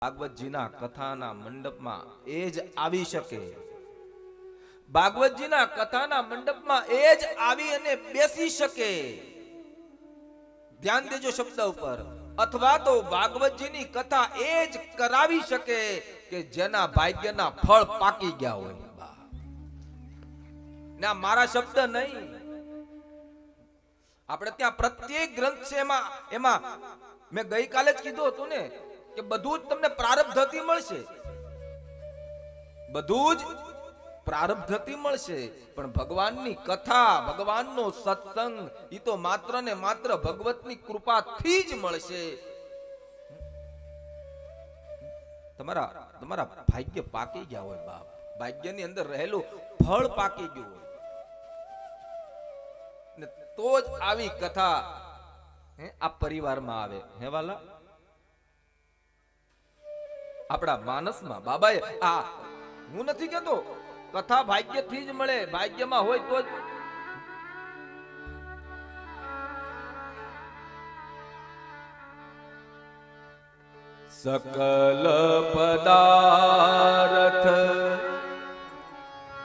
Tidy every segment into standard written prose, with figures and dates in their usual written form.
ભાગવતજીના કથાના મંડપમાં એ જ આવી શકે. ભાગવતજીના કથાના મંડપમાં એ જ આવી અને બેસી શકે. ધ્યાન દેજો શબ્દ ઉપર. અથવા તો ભાગવતજીની કથા એ જ કરાવી શકે કે જેના ભાગ્યના ફળ પાકી ગયા હોય. ના મારા શબ્દ નહીં, આપણે ત્યાં પ્રત્યેક ગ્રંથ છે એમાં મેં ગઈકાલે જ કીધું હતું ને કે બધું જ તમને પ્રારબ્ધથી મળશે, બધું જ પ્રારબ્ધથી મળશે. પણ ભગવાનની કથા, ભગવાનનો સત્સંગ એ તો માત્ર ને માત્ર ભગવતની કૃપાથી જ મળશે. તમારા ભાગ્ય પાકી ગયા હોય બાપ, ભાગ્યની અંદર રહેલું ફળ પાકી ગયું હોય ને તો જ આવી કથા આ પરિવારમાં આવે. હે વાલા, આપણા માનસમાં બાબાએ આ હું નથી કહેતો કથા ભાગ્યથી જ મળે, ભાગ્યમાં હોય તો જ. સકલ પદાર્થ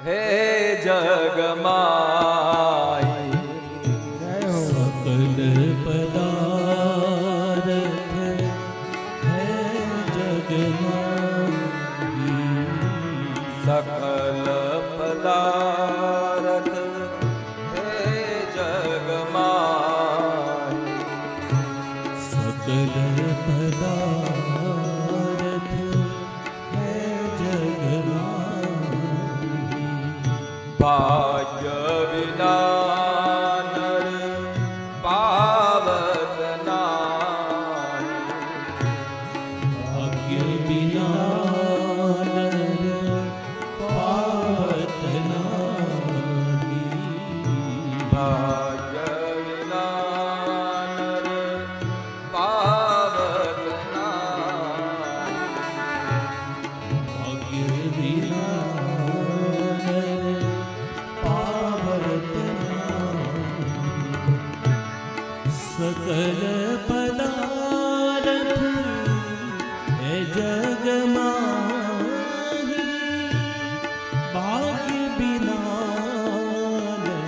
હે જગમાય, સકલ પદાર્થ હે જગમાય, સકલ પદાર્થ હે જગમાય, સકલ પદાર્થ હે જગમાય, ભાગ્ય વિના નર પાવત નાહી, ભાગ્ય વિના નર પાવત નાહી, ભાગ્ય વિના નર પાવત નાહી, ભાગ્ય વિના નર પાવત નાહી, સકલ પદાર્થ હે જગમાહી, ભાગ્ય વિના નર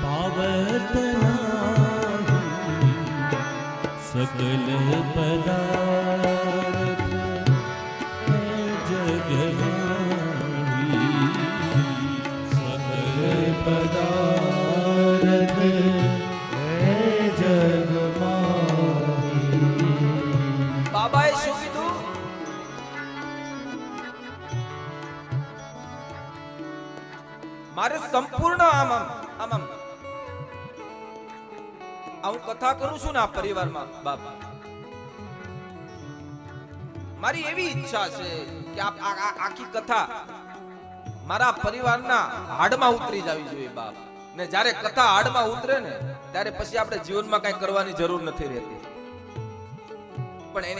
પાવત નાહી, સકલ પદાર્થ હે જગમાહી, સકલ પદાર્થ હે જગમાહી. બાબાએ શું કીધું? મારે સંપૂર્ણ આમ હું કથા કરું છું ને આ પરિવારમાં બાબા, મારી એવી ઈચ્છા છે કે આખી કથા મારા પરિવારના હાડમાં ઉતરી જવી જોઈએ બાપ. ને જ્યારે કથા હાડમાં ઉતરે ને ત્યારે પછી આપણે જીવનમાં કઈ કરવાની જરૂર નથી રહેતી. પણ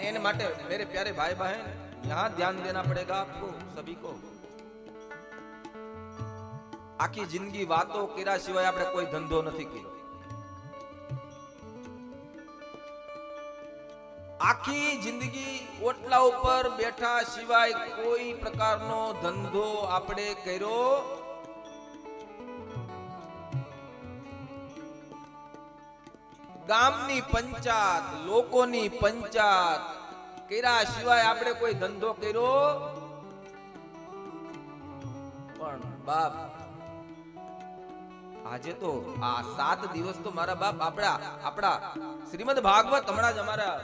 એને માટે मेरे प्यारे भाई बहन यहाँ ध्यान देना पड़ेगा आपको सभी को. આખી જિંદગી વાતો કર્યા સિવાય આપણે કોઈ ધંધો નથી કર્યો. આખી જિંદગી ઓટલા ઉપર બેઠા સિવાય કોઈ પ્રકારનો ધંધો આપણે કર્યો. ગામની પંચાયત, લોકોની પંચાયત કર્યા સિવાય આપણે કોઈ ધંધો કર્યો પણ બાપ આજે તો આ 7 દિવસ તો મારા બાપ આપણા શ્રીમદ ભાગવત હમણાં જ અમારા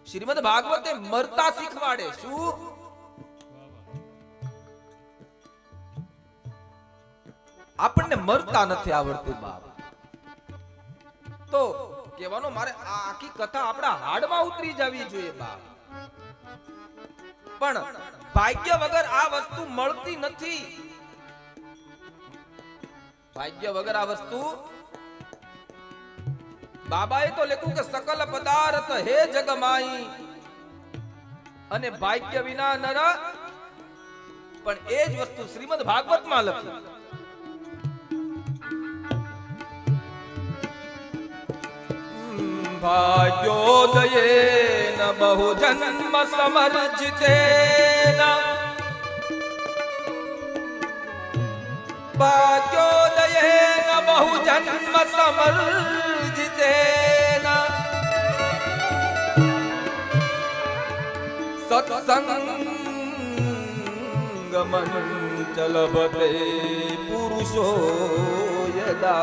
શ્રીમદ ભાગવતે મરતા શીખવાડે. શું? આપણને મરતા નથી આવડતું બાપ. તો કહેવાનો મારે આ આખી કથા આપણા હાડમાં ઉતરી જવી જોઈએ બાપ. પણ ભાગ્ય વગર આ વસ્તુ મળતી નથી. ભાગ્ય વગર આ વસ્તુ. બાબાએ તો લખ્યું કે સકલ પદાર્થ હે જગમાઈ અને ભાગ્ય વિના નર. પણ એ જ વસ્તુ શ્રીમદ ભાગવતમાં લખી. ભાગ્યોદયે ન बहु जन्म समर्जितेन भाग्योदयेन बहु जन्म समर्जितेन सत्संगमञ्च लभते पुरुषो यदा